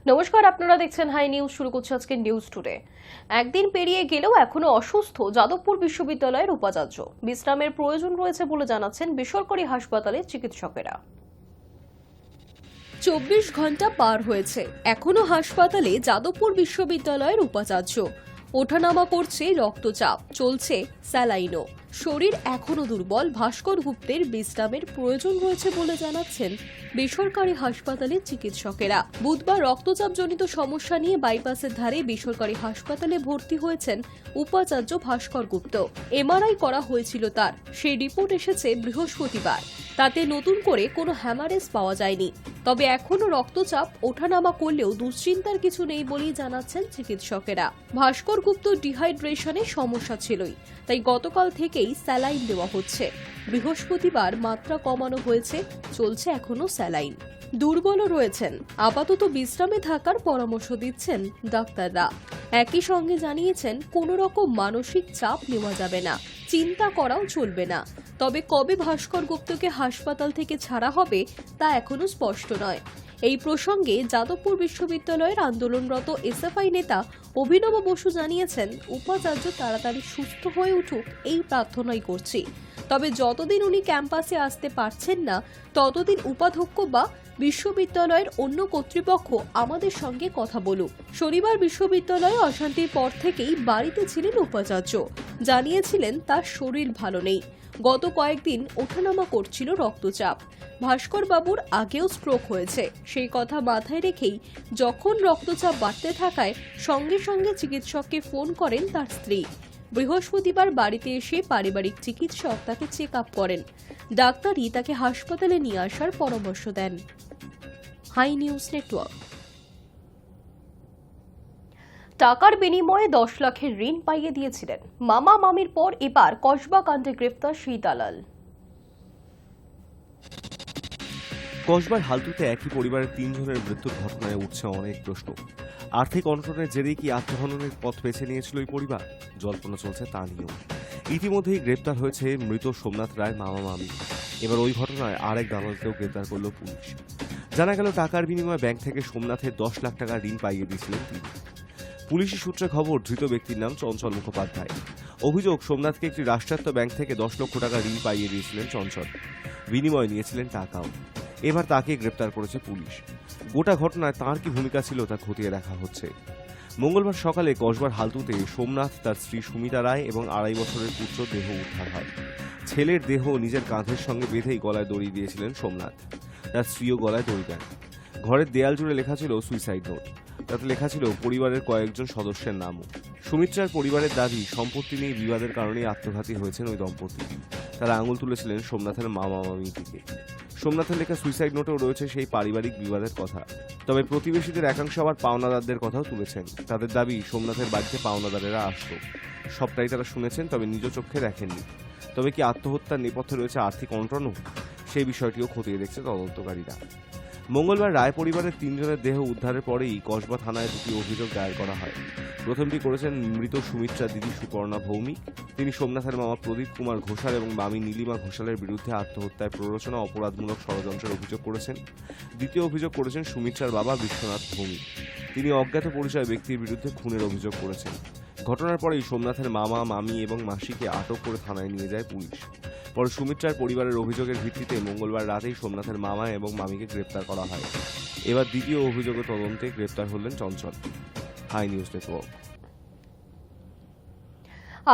নমস্কার, আপনারা দেখছেন হাই নিউজ। শুরু করছে আজকে নিউজ টুডে। একদিন পেরিয়ে গেলেও এখনো অসুস্থ যাদবপুর বিশ্ববিদ্যালয়ের উপাচার্য। বিশ্রামের প্রয়োজন রয়েছে বলে জানাচ্ছেন বেসরকারি হাসপাতালের চিকিৎসকেরা। 24 ঘন্টা পার হয়েছে, এখনো হাসপাতালে যাদবপুর বিশ্ববিদ্যালয়ের উপাচার্য। ওঠানামা করছে রক্তচাপ, চলছে স্যালাইনও। শরীর এখনো দুর্বল। ভাস্কর গুপ্তের বিশ্রামের প্রয়োজন রয়েছে বলে জানাচ্ছেন বেসরকারি হাসপাতালের চিকিৎসকেরা। বুধবার রক্তচাপজনিত সমস্যা নিয়ে বাইপাসের ধারে বেসরকারি হাসপাতালে ভর্তি হয়েছেন উপাচার্য ভাস্কর গুপ্ত। এমআরআই করা হয়েছিল তার, সেই রিপোর্ট এসেছে বৃহস্পতিবার। তাতে নতুন করে কোনো হ্যামারেজ পাওয়া যায়নি। তবে এখনো রক্তচাপ ওঠানামা করলেও দুশ্চিন্তার কিছু নেই বলেই জানাচ্ছেন চিকিৎসকেরা। ভাস্কর গুপ্ত ডিহাইড্রেশনের সমস্যা ছিলই, তাই গতকাল থেকেই স্যালাইন দেওয়া হচ্ছে। বৃহস্পতিবার মাত্রা কমানো হয়েছে, চলছে এখনো স্যালাইন। দুর্বলও রয়েছেন, আপাতত বিশ্রামে থাকার পরামর্শ দিচ্ছেন ডাক্তাররা। একই সঙ্গে জানিয়েছেন কোনো রকম মানসিক চাপ নেওয়া যাবে না, চিন্তা করাও চলবে না। তবে কবে ভাস্কর গুপ্তকে হাসপাতাল থেকে ছাড়া হবে তা এখনো স্পষ্ট নয়। এই প্রসঙ্গে যাদবপুর বিশ্ববিদ্যালয়ের আন্দোলনরত এসএফআই নেতা অভিনব বসু জানিয়েছেন, উপাচার্য তাড়াতাড়ি সুস্থ হয়ে উঠুক এই প্রার্থনাই করছি। তবে যতদিন উনি ক্যাম্পাসে আসতে পারছেন না, ততদিন উপাধ্যক্ষ বা বিশ্ববিদ্যালয়ের অন্য কর্তৃপক্ষ আমাদের সঙ্গে কথা বলুক। শনিবার বিশ্ববিদ্যালয়ে অশান্তির পর থেকেই বাড়িতে ছিলেন উপাচার্য। জানিয়েছিলেন তার শরীর ভালো নেই, গত কয়েকদিন ওঠানামা করছিল রক্তচাপ। ভাস্কর বাবুর আগেও স্ট্রোক হয়েছে, সেই কথা মাথায় রেখেই যখন রক্তচাপ বাড়তে থাকায় সঙ্গে সঙ্গে চিকিৎসককে ফোন করেন তার স্ত্রী। বৃহস্পতিবার বাড়িতে এসে পারিবারিক চিকিৎসক তাকে চেক আপ করেন। ডাক্তারই তাকে হাসপাতালে নিয়ে আসার পরামর্শ দেন। High News network. টাকার বিনিময়ে 10 লাখের ঋণ পাইয়ে দিয়েছিলেন মামা মামির পর এবার কসবা কাণ্ডে গ্রেফতার সেই দালাল। কসবার হালতুতে একই পরিবারের 3 জনের মৃত্যুর ঘটনায় উঠছে অনেক প্রশ্ন। আর্থিক অনটনের জেরেই কি আত্মহননের পথ বেছে নিয়েছিল এই পরিবার? জল্পনা চলছে তা নিয়েও। ইতিমধ্যেই গ্রেপ্তার হয়েছে মৃত সোমনাথ রায় মামা মামি। এবার ওই ঘটনায় আরেক দালালকেও গ্রেপ্তার করল পুলিশ। জানা গেল টাকার বিনিময়ে ব্যাংক থেকে সোমনাথের 10 লাখ টাকা ঋণ পাইয়ে দিয়েছিলেন তিনি। পুলিশি সূত্রে খবর, ধৃত ব্যক্তির নাম চঞ্চল মুখোপাধ্যায়। অভিযোগ, সোমনাথকে একটি রাষ্ট্রায়ত্ত ব্যাংক থেকে 10 লক্ষ টাকা ঋণ পাইয়ে দিয়েছিলেন চঞ্চল, বিনিময়ে নিয়েছিলেন টাকাও। এবার তাকে গ্রেপ্তার করেছে পুলিশ। গোটা ঘটনায় তাঁর কি ভূমিকা ছিল তা খতিয়ে দেখা হচ্ছে। মঙ্গলবার সকালে কসবার হালতুতে সোমনাথ, তার স্ত্রী সুমিতা রায় এবং 2.5 বছরের পুত্র দেহ উদ্ধার হয়। ছেলের দেহ নিজের কাঁধের সঙ্গে বেঁধেই গলায় দড়ি দিয়েছিলেন সোমনাথ। তার স্ত্রীও গলায় দড়ি দেন। ঘরের দেয়াল জুড়ে লেখা ছিল সুইসাইড নোট। তাতে লেখা ছিল পরিবারের কয়েকজন সদস্যের নামও। সুমিত্রার পরিবারের দাবি, সম্পত্তি নিয়ে বিবাদের কারণেই আত্মঘাতী হয়েছেন ওই দম্পতি। তারা আঙুল তুলেছিলেন সোমনাথের মামা মামির দিকে। সোমনাথের লেখা সুইসাইড নোটেও রয়েছে সেই পারিবারিক বিবাদের কথা। তবে প্রতিবেশীদের একাংশ আবার পাওনাদারদের কথাও তুলেছেন। তাদের দাবি, সোমনাথের বাড়িতে পাওনাদারেরা আসতো, সবটাই তারা শুনেছেন, তবে নিজ চোখে দেখেননি। তবে কি আত্মহত্যার নেপথ্যে রয়েছে আর্থিক অনটনও? সেই বিষয়টিও খতিয়ে দেখছে তদন্তকারীরা। মঙ্গলবার রায় পরিবারের 3 জনের দেহ উদ্ধারের পরেই কসবা থানায় 2টি অভিযোগ দায়ের করা হয়। প্রথমটি করেছেন মৃত সুমিত্রা দিদি সুপর্ণা ভৌমিক। তিনি সোমনাথের মামা প্রদীপ কুমার ঘোষাল এবং মামি নীলিমা ঘোষালের বিরুদ্ধে আত্মহত্যায় প্ররোচনা, অপরাধমূলক ষড়যন্ত্রের অভিযোগ করেছেন। দ্বিতীয় অভিযোগ করেছেন সুমিত্রার বাবা বিশ্বনাথ ভৌমিক। তিনি অজ্ঞাত পরিচয় ব্যক্তির বিরুদ্ধে খুনের অভিযোগ করেছেন। ঘটনার পরেই সোমনাথের মামা, মামি এবং মাসিকে আটক করে থানায় নিয়ে যায় পুলিশ। পরে সুমিত্রার পরিবারের অভিযোগের ভিত্তিতে মঙ্গলবার রাতেই সোমনাথের মামা এবং মামিকে গ্রেপ্তার করা হয়। এবার দ্বিতীয় অভিযোগের তদন্তে গ্রেপ্তার হলেন চঞ্চল। Hi News Network.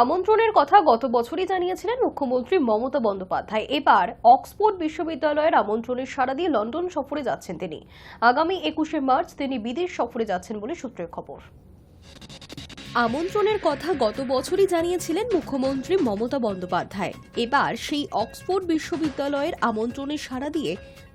আমন্ত্রণের কথা গত বছরই জানিয়েছিলেন মুখ্যমন্ত্রী মমতা বন্দ্যোপাধ্যায়। এবার অক্সফোর্ড বিশ্ববিদ্যালয়ের আমন্ত্রণের সাড়া দিয়ে লন্ডন সফরে যাচ্ছেন তিনি। আগামী 21শে মার্চ তিনি বিদেশ সফরে যাচ্ছেন বলে সূত্রের খবর। আমন্ত্রণের কথা গত বছরই জানিয়েছিলেন মুখ্যমন্ত্রী মমতা বন্দ্যোপাধ্যায়। এবার সেই অক্সফোর্ড বিশ্ববিদ্যালয়ের আমন্ত্রণে সাড়া দিয়ে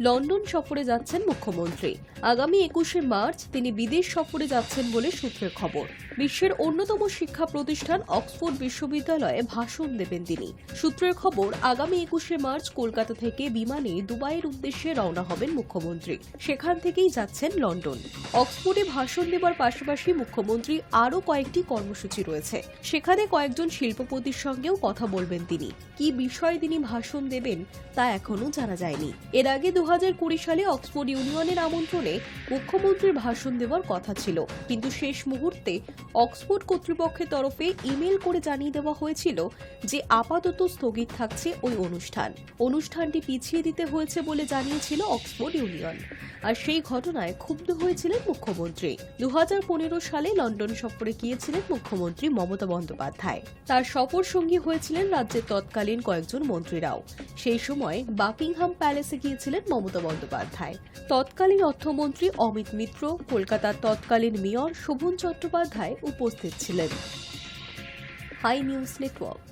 লন্ডন সফরে যাচ্ছেন মুখ্যমন্ত্রী। আগামী 21শে মার্চ তিনি বিদেশ সফরে যাচ্ছেন বলে সূত্রের খবর। বিশ্বের অন্যতম শিক্ষা প্রতিষ্ঠান অক্সফোর্ড বিশ্ববিদ্যালয়ে ভাষণ দেবেন তিনি। সূত্রের খবর, আগামী 21শে মার্চ কলকাতা থেকে বিমানে দুবাইয়ের উদ্দেশ্যে রওনা হবেন মুখ্যমন্ত্রী। সেখান থেকেই যাচ্ছেন লন্ডন। অক্সফোর্ডে ভাষণ দেবার পাশাপাশি মুখ্যমন্ত্রী আরও কয়েকটি কর্মসূচি রয়েছে। সেখানে কয়েকজন শিল্পপতির সঙ্গেও কথা বলবেন তিনি। কি বিষয়ে তিনি ভাষণ দেবেন তা এখনো জানা যায়নি। এর আগে 2020 সালে অক্সফোর্ড ইউনিয়নের আমন্ত্রণে মুখ্যমন্ত্রীর ভাষণ দেওয়ার কথা ছিল, কিন্তু শেষ মুহূর্তে অক্সফোর্ড কর্তৃপক্ষের তরফে ইমেল করে জানিয়ে দেওয়া হয়েছিল যে আপাতত স্থগিত থাকছে ওই অনুষ্ঠানটি পিছিয়ে দিতে হয়েছে বলে জানিয়েছিল অক্সফোর্ড ইউনিয়ন। আর সেই ঘটনায় ক্ষুব্ধ হয়েছিলেন মুখ্যমন্ত্রী। 2015 সালে লন্ডন সফরে গিয়েছিলেন মুখ্যমন্ত্রী মমতা বন্দ্যোপাধ্যায়। তার সফর সঙ্গী হয়েছিলেন রাজ্যের তৎকালীন কয়েকজন মন্ত্রীরাও। সেই সময় বাকিংহাম প্যালেসে গিয়েছিলেন মমতা বন্দ্যোপাধ্যায়। তৎকালীন অর্থমন্ত্রী অমিত মিত্র, কলকাতার তৎকালীন মেয়র শোভন চট্টোপাধ্যায় উপস্থিত ছিলেন। High News network.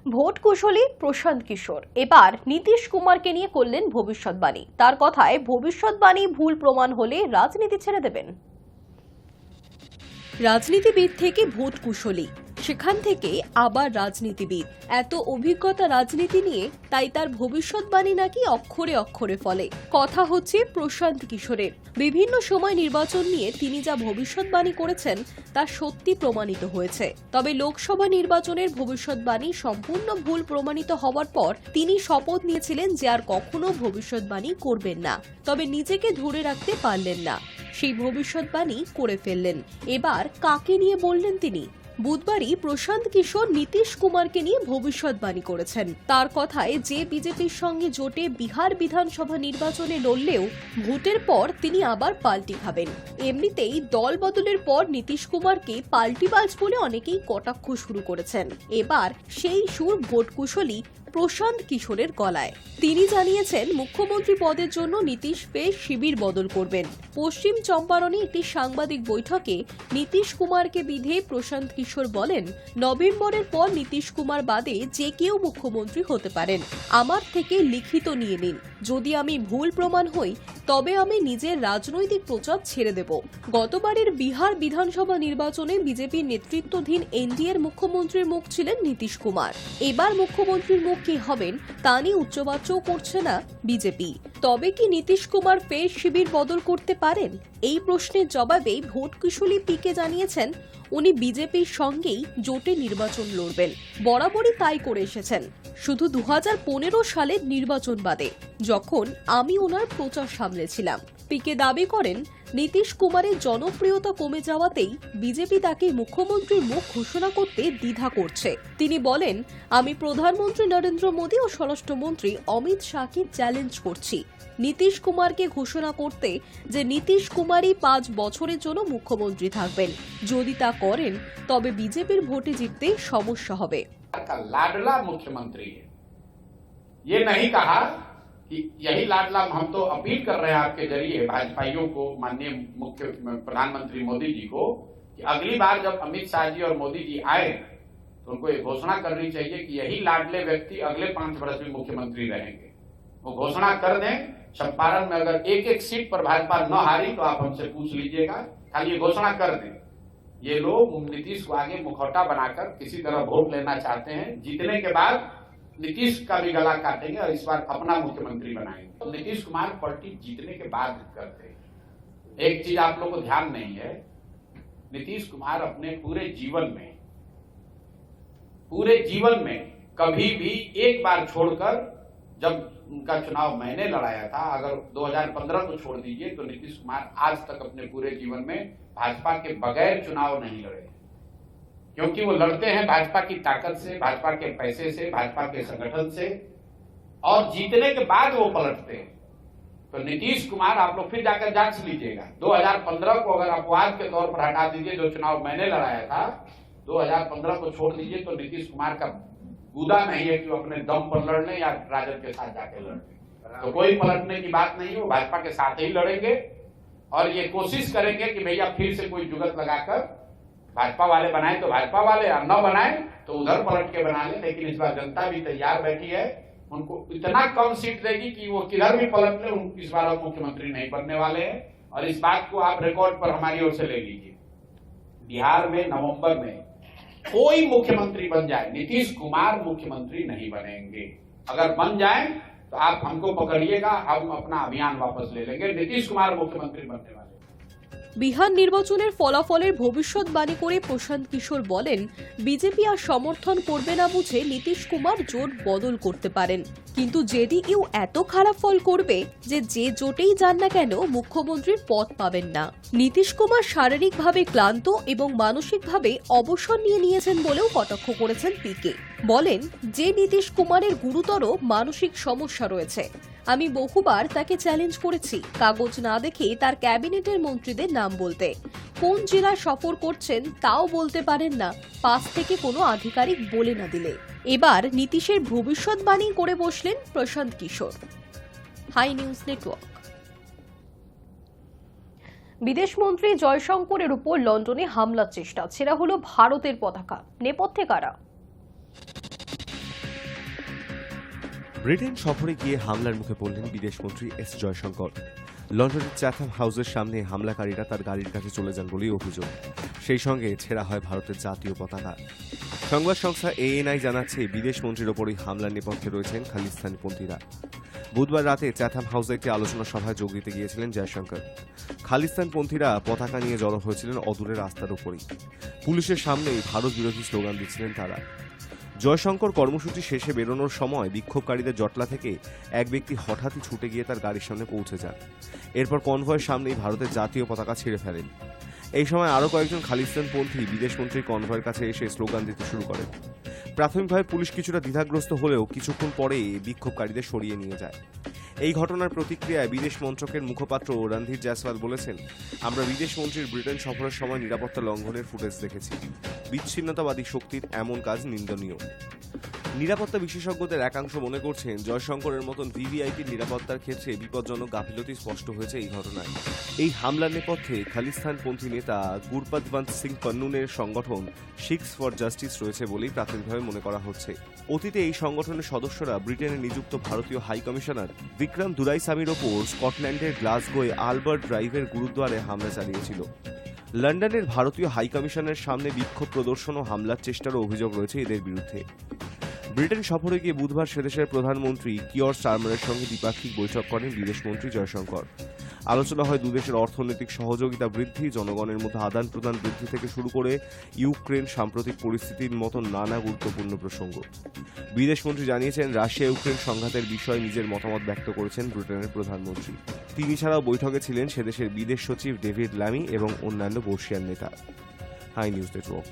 ভোট কুশলী প্রশান্ত কিশোর এবার নীতিশ কুমারকে নিয়ে করলেন ভবিষ্যৎবাণী। তার কথায়, ভবিষ্যৎবাণী ভুল প্রমাণ হলে রাজনীতি ছেড়ে দেবেন। রাজনীতিবিদ থেকে ভোট কুশলী, সেখান থেকে আবার রাজনীতিবিদ, এত অভিজ্ঞতা রাজনীতি নিয়ে, তাই তার ভবিষ্যৎবাণী নাকি অক্ষরে অক্ষরে ফলে। কথা হচ্ছে প্রশান্ত কিশোরের। বিভিন্ন সময় নির্বাচন নিয়ে তিনি যা ভবিষ্যৎবাণী করেছেন তা সত্যি প্রমাণিত হয়েছে। তবে লোকসভা নির্বাচনের ভবিষ্যৎবাণী সম্পূর্ণ ভুল প্রমাণিত হওয়ার পর তিনি শপথ নিয়েছিলেন যে আর কখনো ভবিষ্যৎবাণী করবেন না। তবে নিজেকে ধরে রাখতে পারলেন না, সেই ভবিষ্যৎবাণী করে ফেললেন। এবার কাকে নিয়ে বললেন তিনি? বুধবারই প্রশান্ত কিশোর নীতিশ কুমারকে নিয়ে ভবিষ্যৎবাণী করেছেন। তার কথায়, যে বিজেপির সঙ্গে জোটে বিহার বিধানসভা নির্বাচনে লড়লেও ভোটের পর তিনি আবার পাল্টি খাবেন। এমনিতেই দল বদলের পর নীতিশ কুমারকে পাল্টিবাজ বলে অনেকেই কটাক্ষ শুরু করেছেন। এবার সেই সুর ভোট কুশলী প্রশান্ত কিশোরের গলায়। তিনি জানিয়েছেন, মুখ্যমন্ত্রী পদের জন্য নীতিশ ফের শিবির বদল করবেন। পশ্চিম চম্পারণে একটি সাংবাদিক বৈঠকে নীতিশ কুমারকে বিধে প্রশান্ত কিশোর বলেন, নভেম্বরের পর নীতিশ কুমার বাদে যে কেউ মুখ্যমন্ত্রী হতে পারেন। আমার থেকে লিখিত নিয়ে নিন। যদি আমি ভুল প্রমাণ হই তবে আমি নিজের রাজনৈতিক প্রচার ছেড়ে দেব। গতবারের বিহার বিধানসভা নির্বাচনে বিজেপির নেতৃত্বাধীন এনডিএর মুখ্যমন্ত্রীর মুখ ছিলেন নীতিশ কুমার। এবার মুখ্যমন্ত্রীর মুখ কি হবেন তা নিয়ে উচ্চবাচ্যও করছে না বিজেপি। তবে কি নীতিশ কুমার ফের শিবির বদল করতে পারেন? এই প্রশ্নের জবাবে ভোট কুশলী পিকে জানিয়েছেন, উনি বিজেপির সঙ্গেই জোটে নির্বাচন লড়বেন। বরাবরই তাই করে এসেছেন, শুধু 2015 সালের নির্বাচন বাদে, যখন আমি ওনার প্রচার সামলেছিলাম। পিকে দাবি করেন, নীতিশ কুমারের জনপ্রিয়তা কমে যাওয়াতেই বিজেপি তাকে মুখ্যমন্ত্রীর মুখ ঘোষণা করতে দ্বিধা করছে। তিনি বলেন, আমি প্রধানমন্ত্রী নরেন্দ্র মোদী ও স্বরাষ্ট্রমন্ত্রী অমিত শাহকে চ্যালেঞ্জ করছি নীতিশ কুমারকে ঘোষণা করতে যে নীতিশ কুমারই 5 বছরের জন্য মুখ্যমন্ত্রী থাকবেন। যদি তা করেন তবে বিজেপির ভোটে জিততে সমস্যা হবে। लाडला मुख्यमंत्री है, ये नहीं कहा कि यही लाडला। हम तो अपील कर रहे हैं आपके जरिए भाजपाइयों को, माननीय मुख्य प्रधानमंत्री मोदी जी को, कि अगली बार जब अमित शाह जी और मोदी जी आए तो उनको ये घोषणा करनी चाहिए कि यही लाडले व्यक्ति अगले 5 वर्ष में मुख्यमंत्री रहेंगे। वो घोषणा कर दें। चंपारण में अगर एक एक सीट पर भाजपा न हारी तो आप हमसे पूछ लीजिएगा, खाली ये घोषणा कर दें। ये लोग नीतीश को आगे मुखौटा बनाकर किसी तरह वोट लेना चाहते हैं। जीतने के बाद नीतीश का भी गला काटेंगे और इस बार अपना मुख्यमंत्री बनाएंगे। तो नीतीश कुमार पार्टी जीतने के बाद करते हैं। एक चीज आप लोग को ध्यान नहीं है, नीतीश कुमार अपने पूरे जीवन में कभी भी एक बार छोड़कर, जब उनका चुनाव मैंने लड़ाया था, अगर 2015 को छोड़ दीजिए तो नीतीश कुमार आज तक अपने पूरे जीवन में भाजपा के बगैर चुनाव नहीं लड़े। क्योंकि वो लड़ते हैं भाजपा की ताकत से, भाजपा के पैसे से, भाजपा के संगठन से, और जीतने के बाद वो पलटते हैं। तो नीतीश कुमार आप लोग फिर जाकर जांच लीजिएगा। 2015 को अगर अपवाद के तौर पर हटा दीजिए, जो चुनाव मैंने लड़ाया था, 2015 को छोड़ दीजिए, तो नीतीश कुमार का गुदा नहीं है कि वो अपने दम पर लड़ने या राजद के साथ जाके लड़ने। तो कोई पलटने की बात नहीं है, वो भाजपा के साथ ही लड़ेंगे और ये कोशिश करेंगे कि भैया फिर से कोई जुगत लगाकर भाजपा वाले बनाए तो भाजपा वाले, और न बनाए तो उधर पलट के बना ले। लेकिन इस बार जनता भी तैयार बैठी है, उनको इतना कम सीट देगी कि वो किधर भी पलट ले, उनको इस बार मुख्यमंत्री नहीं बनने वाले हैं। और इस बात को आप रिकॉर्ड पर हमारी ओर से ले लीजिए। बिहार में नवंबर में कोई मुख्यमंत्री बन जाए, नीतीश कुमार मुख्यमंत्री नहीं बनेंगे। अगर बन जाए तो आप हमको पकड़िएगा, हम अपना अभियान वापस ले लेंगे। नीतीश कुमार मुख्यमंत्री बनने वाले। বিহার নির্বাচনের ফলাফলের ভবিষ্যৎবাণী করে প্রশান্ত কিশোর বলেন, বিজেপি আর সমর্থন করবে না বুঝে নীতিশ কুমার জোট বদল করতে পারেন, কিন্তু জেডিইউ এত খারাপ ফল করবে যে জোটেই যান না কেন মুখ্যমন্ত্রীর পদ পাবেন না। নীতিশ কুমার শারীরিকভাবে ক্লান্ত এবং মানসিকভাবে অবসর নিয়েছেন বলেও কটাক্ষ করেছেন পিকে। বলেন, যে নীতিশ কুমারের গুরুতর মানসিক সমস্যা রয়েছে। আমি বহুবার তাকে চ্যালেঞ্জ করেছি কাগজ না দেখে তার ক্যাবিনেটের মন্ত্রীদের নাম বলতে। কোন জেলা সফর করছেন তাও বলতে পারেন না, পাশ থেকে কোনো আধিকারিক বলে না দিলে। এবার নীতিশের ভবিষ্যৎবাণী করে বসলেন Prashant Kishor. Hi News Network. বিদেশমন্ত্রী জয়শঙ্করের উপর লন্ডনে হামলার চেষ্টা, ছেঁড়া হলো ভারতের পতাকা, নেপথ্যে কারা? ব্রিটেন সফরে গিয়ে হামলার মুখে পড়লেন বিদেশমন্ত্রী এস জয়শঙ্কর। লন্ডনের চ্যাথাম হাউসের সামনে হামলাকারীরা তার গাড়ির কাছে চলে যান বলেই অভিযোগ। সেই সঙ্গে ছেঁড়া হয় ভারতের জাতীয় পতাকা। সংবাদ সংস্থা ANI জানাচ্ছে, বিদেশমন্ত্রীর ওপরই হামলার নেপথ্যে রয়েছেন খালিস্তানিপন্থীরা। বুধবার রাতে চ্যাথাম হাউসে একটি আলোচনা সভায় যোগ দিতে গিয়েছিলেন জয়শঙ্কর। খালিস্তানপন্থীরা পতাকা নিয়ে জড়ো হয়েছিলেন অদূরের রাস্তার উপরই। পুলিশের সামনেই ভারত বিরোধী স্লোগান দিচ্ছিলেন তারা। জয়শঙ্কর কর্মসূচি শেষে বেরোনোর সময় বিক্ষোভকারীদের জটলা থেকে এক ব্যক্তি হঠাৎই ছুটে গিয়ে তার গাড়ির সামনে পৌঁছে যান। এরপর কনভয়ের সামনেই ভারতের জাতীয় পতাকা ছিঁড়ে ফেলেন। এই সময় আরও কয়েকজন খালিস্তানপন্থী বিদেশমন্ত্রীর কনভয়ের কাছে এসে স্লোগান দিতে শুরু করেন। প্রাথমিকভাবে পুলিশ কিছুটা দ্বিধাগ্রস্ত হলেও কিছুক্ষণ পরেই বিক্ষোভকারীদের সরিয়ে নিয়ে যায়। এই ঘটনার প্রতিক্রিয়ায় বিদেশ মন্ত্রকের মুখপাত্র রণধীর জয়সওয়াল বলেছেন, আমরা বিদেশমন্ত্রীর ব্রিটেন সফরের সময় নিরাপত্তা লঙ্ঘনের ফুটেজ দেখেছি। বিচ্ছিন্নতাবাদী শক্তির এমন কাজ নিন্দনীয়। নিরাপত্তা বিশেষজ্ঞদের একাংশ মনে করছেন, জয়শঙ্করের মতন ভিভিআইপির নিরাপত্তার ক্ষেত্রে বিপজ্জনক গাফিলতি স্পষ্ট হয়েছে এই ঘটনায়। এই হামলার নেপথ্যে খালিস্তানপন্থী নেতা গুরপতবন্ত সিং পন্নুনের সংগঠন শিখস ফর জাস্টিস রয়েছে বলেই প্রাথমিকভাবে মনে করা হচ্ছে। অতীতে এই সংগঠনের সদস্যরা ব্রিটেনে নিযুক্ত ভারতীয় হাই কমিশনার বিক্রম দুরাইস্বামীর ওপর স্কটল্যান্ডের গ্লাসগোয়ে আলবার্ট ড্রাইভের গুরুদ্বারে হামলা চালিয়েছিল। লন্ডনের ভারতীয় হাই কমিশনের সামনে বিক্ষোভ প্রদর্শন ও হামলার চেষ্টারও অভিযোগ রয়েছে এদের বিরুদ্ধে। ব্রিটেন সফরে গিয়ে বুধবার সেদেশের প্রধানমন্ত্রী কিয়র স্টারমারের সঙ্গে দ্বিপাক্ষিক বৈঠক করেন বিদেশমন্ত্রী জয়শঙ্কর। আলোচনা হয় দুদেশের অর্থনৈতিক সহযোগিতা বৃদ্ধি, জনগণের মধ্যে আদান প্রদান বৃদ্ধি থেকে শুরু করে ইউক্রেন সাম্প্রতিক পরিস্থিতির মতো নানা গুরুত্বপূর্ণ প্রসঙ্গ। বিদেশমন্ত্রী জানিয়েছেন, রাশিয়া ইউক্রেন সংঘাতের বিষয়ে নিজের মতামত ব্যক্ত করেছেন ব্রিটেনের প্রধানমন্ত্রী। তিনি ছাড়াও বৈঠকে ছিলেন সেদেশের বিদেশ সচিব ডেভিড ল্যামি এবং অন্যান্য বর্ষিয়ান নেতা। Hi News Network.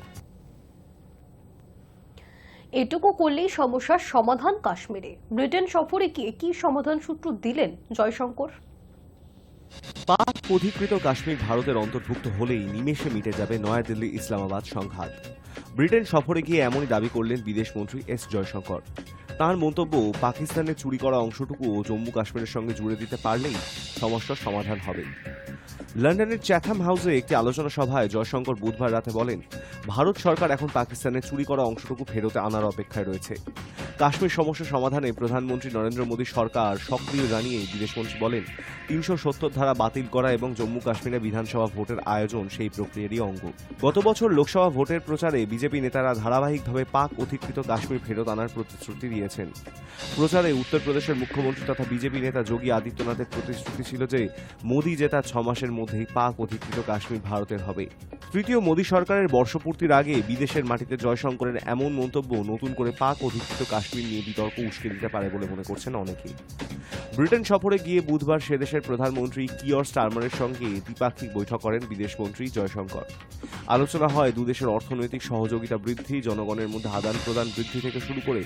এটুকু করলেই সমস্যার সমাধান কাশ্মীরে। ব্রিটেন সফরে গিয়ে কি সমাধান সূত্র দিলেন জয়শঙ্কর? পাক অধিকৃত কাশ্মীর ভারতের অন্তর্ভুক্ত হলেই নিমেষে মিটে যাবে নয়াদিল্লি ইসলামাবাদ সংঘাত। ব্রিটেন সফরে গিয়ে এমনই দাবি করলেন বিদেশমন্ত্রী এস জয়শঙ্কর। তাঁর মন্তব্য, পাকিস্তানের চুরি করা অংশটুকু জম্মু কাশ্মীরের সঙ্গে জুড়ে দিতে পারলেই সমস্যার সমাধান হবে। লন্ডনের চ্যাথাম হাউসে একটি আলোচনা সভায় জয়শঙ্কর বুধবার রাতে বলেন, ভারত সরকার এখন পাকিস্তানের চুরি করা অংশটুকু ফেরতে আনার অপেক্ষায় রয়েছে। কাশ্মীর সমস্যা সমাধানে প্রধানমন্ত্রী নরেন্দ্র মোদী সরকার সক্রিয় জানিয়ে বিদেশমন্ত্রী বলেন, ৩৭০ ধারা বাতিল করা এবং জম্মু কাশ্মীরে বিধানসভা ভোটের আয়োজন সেই প্রক্রিয়ারই অঙ্গ। গত বছর লোকসভা ভোটের প্রচারে বিজেপি নেতারা ধারাবাহিকভাবে পাক অধিকৃত কাশ্মীর ফেরত আনার প্রতিশ্রুতি দিয়েছেন। প্রচারে উত্তরপ্রদেশের মুখ্যমন্ত্রী তথা বিজেপি নেতা যোগী আদিত্যনাথের প্রতিশ্রুতি ছিল যে মোদী জেতার ৬ মাসের মধ্যেই পাক অধিকৃত কাশ্মীর ভারতের হবে। তৃতীয় মোদী সরকারের বর্ষপূর্তির আগে বিদেশের মাটিতে জয়শঙ্করের এমন মন্তব্য নতুন করে পাক অধিকৃত কাশ্মীর নিয়ে বিতর্ক উস্কে দিতে পারে বলে মনে করছেন অনেকেই। ব্রিটেন সফরে গিয়ে বুধবার সেদেশের প্রধানমন্ত্রী কিয়র স্টারমারের সঙ্গে দ্বিপাক্ষিক বৈঠক করেন বিদেশমন্ত্রী জয়শঙ্কর। আলোচনা হয় দুদেশের অর্থনৈতিক সহযোগিতা বৃদ্ধি, জনগণের মধ্যে আদান প্রদান বৃদ্ধি থেকে শুরু করে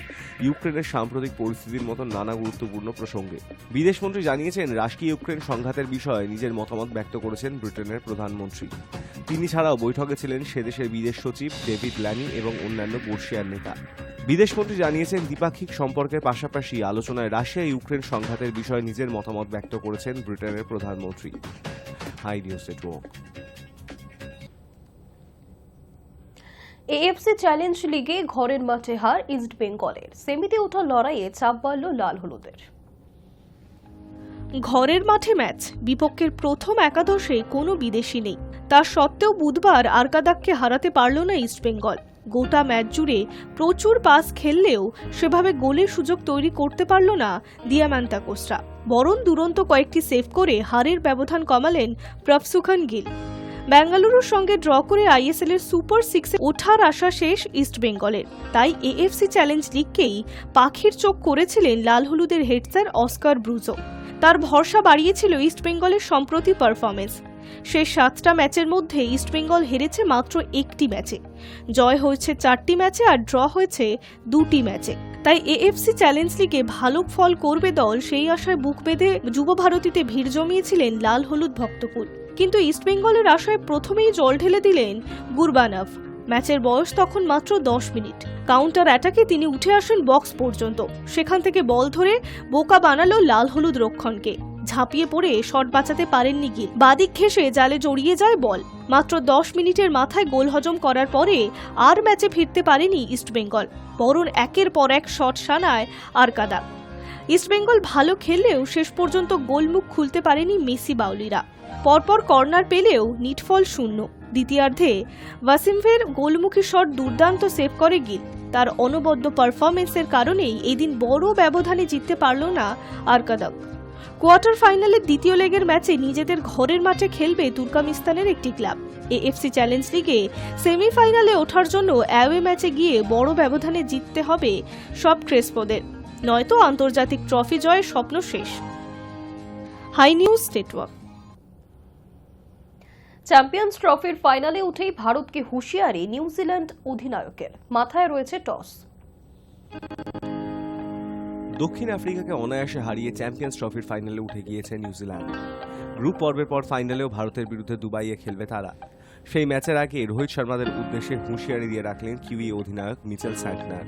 ইউক্রেনের সাম্প্রতিক পরিস্থিতির মতো নানা গুরুত্বপূর্ণ প্রসঙ্গে। বিদেশমন্ত্রী জানিয়েছেন, রাশিয়া ইউক্রেন সংঘাতের বিষয়ে নিজের মতামত ব্যক্ত করেছেন ব্রিটেনের প্রধানমন্ত্রী। তিনি ছাড়াও বৈঠকে ছিলেন সেদেশের বিদেশ সচিব ডেভিড ল্যামি এবং অন্যান্য বর্ষিয়ান নেতা। বিদেশমন্ত্রী জানিয়েছেন, দ্বিপাক্ষিক সম্পর্কের পাশাপাশি আলোচনায় রাশিয়া ইউক্রেন সংঘাতের বিষয়ে নিজের মতামত ব্যক্ত করেছেন ব্রিটেনের প্রধানমন্ত্রী। Hi News Network. AFC challenge লিগে ঘরের মাঠে হার ইস্ট বেঙ্গলের। সেমিতে ওঠার লড়াইয়ে চাপ বাড়ল লাল হলুদের। ঘরের মাঠে ম্যাচ, বিপক্ষের প্রথম একাদশে কোনো বিদেশি নেই। তা সত্ত্বেও বুধবার আরকাদাককে হারাতে পারল না ইস্টবেঙ্গল। গোটা ম্যাচ জুড়ে প্রচুর পাস খেললেও সেভাবে গোলের সুযোগ তৈরি করতে পারল না দিয়ামান্তা কোস্টা, বরং দুরন্ত কয়েকটি সেভ করে হারের ব্যবধান কমালেন প্রভসুখান গিল। বেঙ্গালুরুর সঙ্গে ড্র করে আইএসএল এর সুপার সিক্সে ওঠার আশা শেষ ইস্টবেঙ্গলের। তাই এএফসি চ্যালেঞ্জ লিগকেই পাখির চোখ করেছিলেন লাল হলুদের হেড স্যার অস্কার ব্রুজো। তার ভরসা বাড়িয়েছিল ইস্টবেঙ্গলের সম্প্রতি পারফরমেন্স। শেষ 7টা ম্যাচের মধ্যে ইস্টবেঙ্গল হেরেছে মাত্র 1টি ম্যাচে, জয় হয়েছে 4টি ম্যাচে আর ড্র হয়েছে 2টি ম্যাচে। তাই এএফসি চ্যালেঞ্জ লিগে ভালো ফল করবে দল, সেই আশায় বুক বেঁধে যুব ভারতীতে ভিড় জমিয়েছিলেন লাল হলুদ ভক্তকুল। কিন্তু ইস্টবেঙ্গলের আশায় প্রথমেই জল ঢেলে দিলেন গুরবানভ। ম্যাচের বয়স তখন মাত্র 10 মিনিট। কাউন্টার অ্যাটাকে তিনি উঠে আসেন বক্স পর্যন্ত, সেখান থেকে বল ধরে বোকা বানালো লাল হলুদ রক্ষণকে। ঝাঁপিয়ে পড়ে শট বাঁচাতে পারেননি গিল, বাদিক ঘেঁষে জালে জড়িয়ে যায় বল। মাত্র 10 মিনিটের মাথায় গোল হজম করার পরে আর ম্যাচে ফিরতে পারেনি ইস্টবেঙ্গল, বরং একের পর এক শট সানায় আরকাদা। ইস্টবেঙ্গল ভালো খেললেও শেষ পর্যন্ত গোলমুখ খুলতে পারেনি মেসি বাউলিরা। পরপর কর্নার পেলেও নিটফল শূন্য। দ্বিতীয়ার্ধে ওয়াসিমভের গোলমুখী শট দুর্দান্ত সেভ করে গিল। তার অনবদ্য পারফরমেন্সের কারণেই এদিন বড় ব্যবধানে জিততে পারল না আরকাদা। কোয়ার্টার ফাইনালের দ্বিতীয় লেগের ম্যাচে নিজেদের ঘরের মাঠে খেলবে তুর্কমিস্তানের একটি ক্লাব। এএফসি চ্যালেঞ্জ লিগে সেমিফাইনালে ওঠার জন্য অ্যাওয়ে ম্যাচে গিয়ে বড় ব্যবধানে জিততে হবে সব ক্রেসপোদের, নয়তো আন্তর্জাতিক ট্রফি জয়ের স্বপ্ন শেষ। High News network. চ্যাম্পিয়ন্স ট্রফির ফাইনালে উঠেই ভারতকে হুঁশিয়ারি নিউজিল্যান্ড অধিনায়কের, মাথায় রয়েছে টস। দক্ষিণ আফ্রিকাকে অনায়াসে হারিয়ে চ্যাম্পিয়ন্স ট্রফির ফাইনালে উঠে গিয়েছে নিউজিল্যান্ড। গ্রুপ পর্বের পর ফাইনালেও ভারতের বিরুদ্ধে দুবাইয়ে খেলবে তারা। সেই ম্যাচের আগে রোহিত শর্মাদের উদ্দেশ্যে হুঁশিয়ারি দিয়ে রাখলেন কিউই অধিনায়ক মিচেল স্যান্টনার।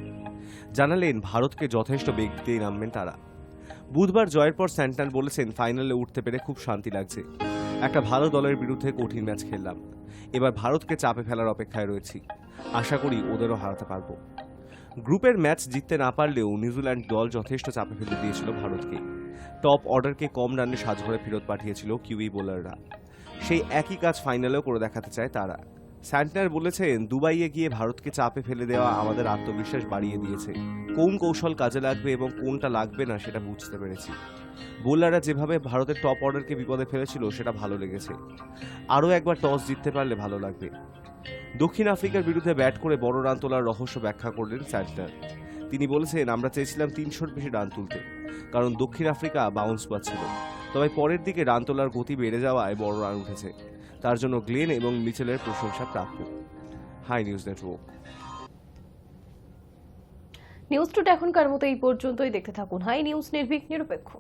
জানালেন ভারতকে যথেষ্ট বেগ দিয়ে নামবেন তারা। বুধবার জয়ের পর স্যান্টনার বলেছেন, ফাইনালে উঠতে পেরে খুব শান্তি লাগছে। একটা ভালো দলের বিরুদ্ধে কঠিন ম্যাচ খেললাম, এবার ভারতকে চাপে ফেলার অপেক্ষায় রয়েছি। আশা করি ওদেরও হারাতে পারবো। গ্রুপের ম্যাচ জিততে না পারলেও নিউজিল্যান্ড দল যথেষ্ট চাপে ফেলে দিয়েছিল ভারতকে। টপ অর্ডারকে কম রানে সাজঘরে ফেরত পাঠিয়েছিল কিউই বোলাররা। সেই একই কাজ ফাইনালেও করে দেখাতে চায় তারা। স্যান্টনার বলেছেন, দুবাইয়ে গিয়ে ভারতকে চাপে ফেলে দেওয়া আমাদের আত্মবিশ্বাস বাড়িয়ে দিয়েছে। কোন কৌশল কাজে লাগবে এবং কোনটা লাগবে না সেটা বুঝতে পেরেছি। বোলাররা যেভাবে ভারতের টপ অর্ডারকে বিপদে ফেলেছিল সেটা ভালো লেগেছে। আরও একবার টস জিততে পারলে ভালো লাগবে। দক্ষিণ আফ্রিকার বিরুদ্ধে ব্যাট করে বড় রান তোলার রহস্য ব্যাখ্যা করলেন স্যান্টনার। তিনি বলেছেন, আমরা চেয়েছিলাম 300-র বেশি রান তুলতে, কারণ দক্ষিণ আফ্রিকা বাউন্স পাচ্ছিল। তবে পরের দিকে রান তোলার গতি বেড়ে যাওয়ায় বড় রান উঠেছে। তার জন্য গ্লেন এবং মিচেলের প্রশংসা প্রাপ্য। Hi News Network. News today এখনকার মতো এই পর্যন্তই। দেখতে থাকুন হাই নিউজ, নির্ভীক নিরপেক্ষ।